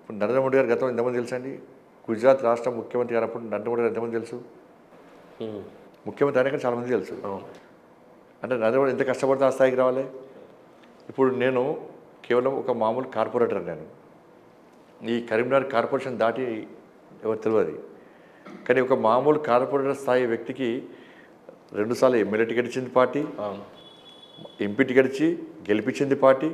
ఇప్పుడు నరేంద్ర మోడీ గారు గతం ఎంతమంది తెలుసు అండి? గుజరాత్ రాష్ట్ర ముఖ్యమంత్రి గారు నరేంద్ర మోడీ గారు ఎంతమంది తెలుసు? ముఖ్యమంత్రి అయినాక చాలామంది తెలుసు. అంటే నరేంద్ర మోడీ ఎంత కష్టపడితే ఆ స్థాయికి రావాలి. ఇప్పుడు నేను కేవలం ఒక మామూలు కార్పొరేటర్. నేను ఈ కరీంనగర్ కార్పొరేషన్ దాటి ఎవరు తెలియదు. కానీ ఒక మామూలు కార్పొరేటర్ స్థాయి వ్యక్తికి 2 సార్లు ఎమ్మెల్యే టికెట్ ఇచ్చింది పార్టీ, ఎంపీ టికెట్ ఇచ్చి గెలిపించింది పార్టీ.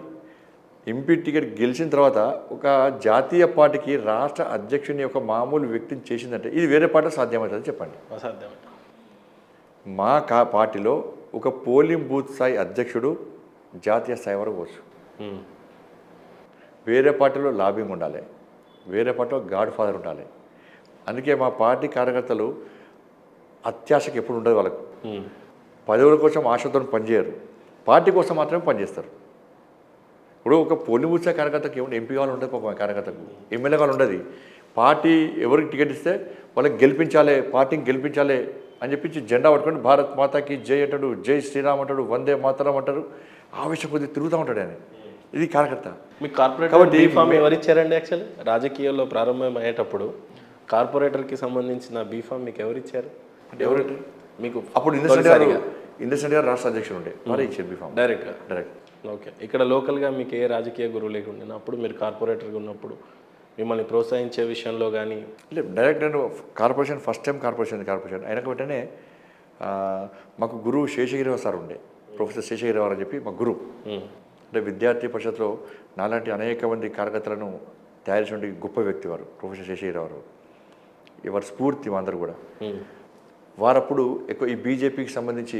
ఎంపీ టికెట్ గెలిచిన తర్వాత ఒక జాతీయ పార్టీకి రాష్ట్ర అధ్యక్షుని ఒక మామూలు వ్యక్తిని చేసిందంటే ఇది వేరే పార్టీలో సాధ్యమవుతుంది చెప్పండి. అసాధ్యమే. మా పార్టీలో ఒక పోలింగ్ బూత్ స్థాయి అధ్యక్షుడు జాతీయ స్థాయి వరకు వచ్చు. వేరే పార్టీలో లాబింగ్ ఉండాలి, వేరే పార్టీలో గాడ్ ఫాదర్ ఉండాలి. అందుకే మా పార్టీ కార్యకర్తలు అత్యాశకి ఎప్పుడు ఉండదు. వాళ్ళకు పదవుల కోసం ఆశతో పనిచేయరు, పార్టీ కోసం మాత్రమే పనిచేస్తారు. ఇప్పుడు ఒక పోలింగ్ బూత్ స్థాయి కార్యకర్తకి ఏమన్నా ఎంపీ కావాలి ఉంటుంది, పాపం కార్యకర్తకు ఎమ్మెల్యే కావాలి ఉండదు. పార్టీ ఎవరికి టికెట్ ఇస్తే వాళ్ళకి గెలిపించాలి, పార్టీని గెలిపించాలి అని చెప్పించి జెండా పట్టుకొని భారత్ మాతాకి జై అంటాడు, జై శ్రీరామ్ అంటాడు, వందే మాతరం అంటారు, ఆవేశం కొద్ది తిరుగుతూ ఉంటాడు ఆయన. ఇది కార్యకర్త. మీకు కార్పొరేటర్ బీఫామ్ ఎవరు ఇచ్చారండి? యాక్చువల్లీ రాజకీయాల్లో ప్రారంభం అయ్యేటప్పుడు కార్పొరేటర్కి సంబంధించిన బీఫామ్ మీకు ఎవరు ఇచ్చారు? అంటే ఎవరంటే మీకు అప్పుడు ఇండస్ట్రీ గారు రాష్ట్ర అధ్యక్షుడు ఉండే, వారే ఇచ్చారు బీఫామ్ డైరెక్ట్. ఓకే. ఇక్కడ లోకల్గా మీకు ఏ రాజకీయ గురువు లేకుండా అప్పుడు మీరు కార్పొరేటర్గా ఉన్నప్పుడు మిమ్మల్ని ప్రోత్సహించే విషయంలో కానీ? లేదు, డైరెక్ట్ నేను కార్పొరేషన్ ఫస్ట్ టైం కార్పొరేషన్ అయినాక వెంటనే మాకు గురువు శేషగిరిరావు సార్ ఉండే, ప్రొఫెసర్ శేషగిరిరావు అని చెప్పి మా గురువు. అంటే విద్యార్థి పరిషత్లో నాలాంటి అనేక మంది కార్యకర్తలను తయారు చేసే గొప్ప వ్యక్తి వారు ప్రొఫెసర్ శేషగిరిరావు. వారి స్ఫూర్తి అందరూ కూడా. వారప్పుడు ఎక్కువ ఈ బీజేపీకి సంబంధించి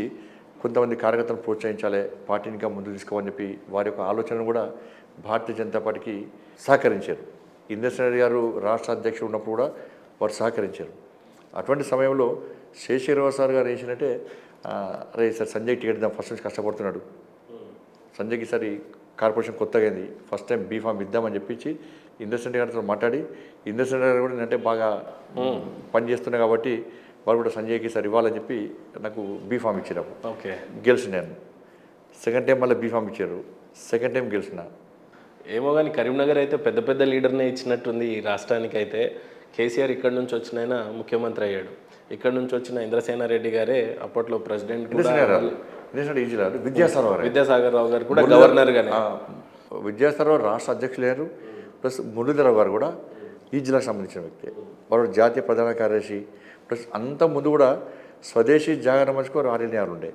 కొంతమంది కార్యకర్తలను ప్రోత్సహించాలి, పార్టీని ఇంకా ముందుకు తీసుకోవాలని చెప్పి వారి యొక్క ఆలోచనను కూడా భారతీయ జనతా పార్టీకి సహకరించారు. ఇంద్రసేన గారు రాష్ట్ర అధ్యక్షుడు ఉన్నప్పుడు కూడా వారు సహకరించారు. అటువంటి సమయంలో శేషగిరిరావు సార్ గారు ఏంటంటే, అరే సార్ సంజయ్ టికెట్ ఇద్దాం, ఫస్ట్ నుంచి కష్టపడుతున్నాడు, సంజయ్కి సరి కార్పొరేషన్ కొత్తగా అయింది, ఫస్ట్ టైం బీఫామ్ ఇద్దామని చెప్పించి ఇంద్రసేన గారితో మాట్లాడి, ఇంద్రసేన గారు కూడా నేనంటే బాగా పని చేస్తున్నాయి కాబట్టి వారు కూడా సంజయ్కి సార్ ఇవ్వాలని చెప్పి నాకు బీఫామ్ ఇచ్చారు. ఓకే. గెలిచిన నేను సెకండ్ టైం మళ్ళీ బీఫామ్ ఇచ్చారు, సెకండ్ టైం గెలిచిన. ఏమో కానీ కరీంనగర్ అయితే పెద్ద పెద్ద లీడర్నే ఇచ్చినట్టుంది ఈ రాష్ట్రానికి. అయితే కేసీఆర్ ఇక్కడ నుంచి వచ్చిన ఆయన ముఖ్యమంత్రి అయ్యాడు, ఇక్కడ నుంచి వచ్చిన ఇంద్రసేన రెడ్డి గారే అప్పట్లో ప్రెసిడెంట్. విద్యాసాగర్ రావు గారు కూడా గవర్నర్గానే. విద్యాసాగర్ రావు రాష్ట్ర అధ్యక్షులు అయ్యారు, ప్లస్ మురళీధరరావు గారు కూడా ఈ జిల్లాకు సంబంధించిన వ్యక్తి. వారు జాతీయ ప్రధాన కార్యదర్శి, ప్లస్ అంత ముందు కూడా స్వదేశీ జాగరణ మంచుకు రాజీనారు ఉండే.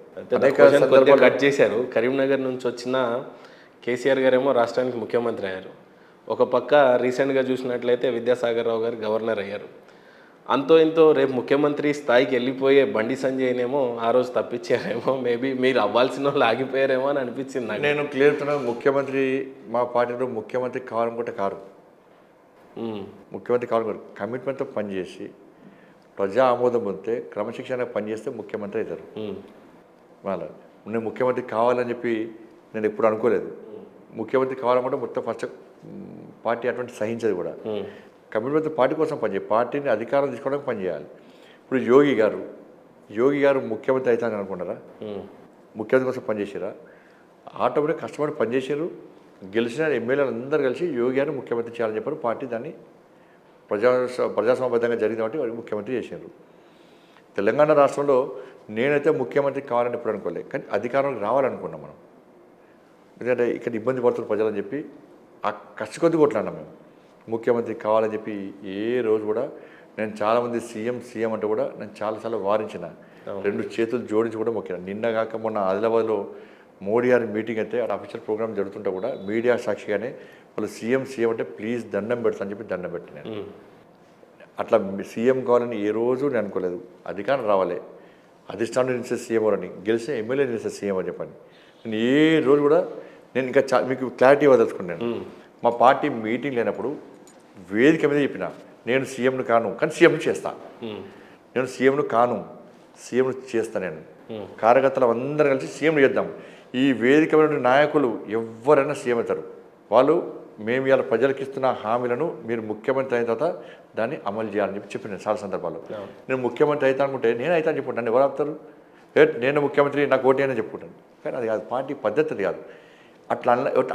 కట్ చేశారు. కరీంనగర్ నుంచి వచ్చిన కేసీఆర్ గారేమో రాష్ట్రానికి ముఖ్యమంత్రి అయ్యారు. ఒక పక్క రీసెంట్గా చూసినట్లయితే విద్యాసాగర్ రావు గారు గవర్నర్ అయ్యారు. అంతో ఇంతో రేపు ముఖ్యమంత్రి స్థాయికి వెళ్ళిపోయే బండి సంజయ్నేమో ఆ రోజు తప్పించారేమో, మేబీ మీరు అవ్వాల్సిన వాళ్ళు ఆగిపోయారేమో అని అనిపించింది నాకు. నేను క్లియర్ ముఖ్యమంత్రి మా పార్టీలో ముఖ్యమంత్రి కావాలనుకుంటే కారు, ముఖ్యమంత్రి కావాలనుకుంటే కమిట్మెంట్తో పనిచేసి ప్రజా ఆమోదం పొందితే క్రమశిక్షణ పనిచేస్తే ముఖ్యమంత్రి అవుతారు. వాళ్ళ నేను ముఖ్యమంత్రి కావాలని చెప్పి నేను ఎప్పుడు అనుకోలేదు. ముఖ్యమంత్రి కావాలనుకుంటే మొత్తం ఫస్ట్ పార్టీ అటువంటి సహించదు కూడా. కమిట్మెంట్ పార్టీ కోసం పనిచేయాలి, పార్టీని అధికారం తీసుకోవడానికి పనిచేయాలి. ఇప్పుడు యోగి గారు ముఖ్యమంత్రి అవుతానని అనుకున్నారా? ముఖ్యమంత్రి కోసం పనిచేసారా? ఆటోమేటిక్ కష్టపడి పనిచేసారు, గెలిచిన ఎమ్మెల్యేలు అందరూ కలిసి యోగి గారిని ముఖ్యమంత్రి చేయాలని చెప్పారు. పార్టీ దాన్ని ప్రజాస్వామ్యబద్ధంగా జరిగింది కాబట్టి వారికి ముఖ్యమంత్రి చేశారు. తెలంగాణ రాష్ట్రంలో నేనైతే ముఖ్యమంత్రి కావాలని ఎప్పుడు అనుకోలేదు, కానీ అధికారంలోకి రావాలనుకున్నాం మనం. ఎందుకంటే ఇక్కడ ఇబ్బంది పడుతున్న ప్రజలని చెప్పి ఆ కష్ట కొద్ది కొట్లాడినాం మేము. ముఖ్యమంత్రి కావాలని చెప్పి ఏ రోజు కూడా నేను చాలామంది సీఎం అంటే కూడా నేను చాలాసార్లు వారించిన, 2 చేతులు జోడించి కూడా మొక్కిన. నిన్నగాక మొన్న ఆదిలాబాద్లో మోడీ గారి మీటింగ్ అయితే అక్కడ అఫీషియల్ ప్రోగ్రామ్ జరుగుతుంటే కూడా మీడియా సాక్షిగానే వాళ్ళు సీఎం అంటే ప్లీజ్ దండం పెడతా అని చెప్పి దండం పెట్టినాను. అట్లా సీఎం కావాలని ఏ రోజు నేను అనుకోలేదు. అధికారం రావాలి, అధిష్టానం నిలిచే సీఎం అని, గెలిచిన ఎమ్మెల్యే నిలిచే సీఎం అని చెప్పండి. నేను ఏ రోజు కూడా నేను ఇంకా మీకు క్లారిటీ ఇవ్వదలుచుకున్నాను. మా పార్టీ మీటింగ్ లేనప్పుడు వేదిక మీద చెప్పిన, నేను సీఎంను కాను కానీ సీఎంను చేస్తా, నేను సీఎంను కాను సీఎంను చేస్తా. నేను కార్యకర్తలు అందరూ కలిసి సీఎంను చేద్దాం. ఈ వేదిక మీద నాయకులు ఎవరైనా సీఎం అవుతారు. వాళ్ళు మేము ఇవాళ ప్రజలకు ఇస్తున్న హామీలను మీరు ముఖ్యమంత్రి అయిన తర్వాత దాన్ని అమలు చేయాలని చెప్పిన చాలా సందర్భాల్లో. నేను ముఖ్యమంత్రి అవుతా అనుకుంటే నేను అవుతా అని చెప్పుకుంటాను, ఎవరు ఆపుతారు? నేను ముఖ్యమంత్రి నాకు ఓటు అని చెప్పుకుంటాను. కానీ అది కాదు, పార్టీ పద్ధతి కాదు.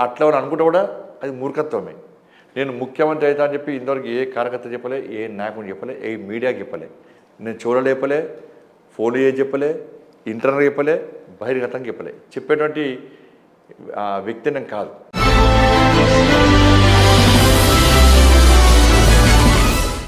అట్లా అనుకుంటే కూడా అది మూర్ఖత్వమే. నేను ముఖ్యమంత్రి అవుతా అని చెప్పి ఇంతవరకు ఏ కార్యకర్త చెప్పలే, ఏ నాయకుడు చెప్పలే, ఏ మీడియాకి చెప్పలే, నేను చూడలేపలే, ఫోన్లు చేసి చెప్పలే, ఇంటర్నెట్ చెప్పలే, బహిర్గతంగా చెప్పలే. చెప్పేటువంటి వ్యక్తి నేను కాదు.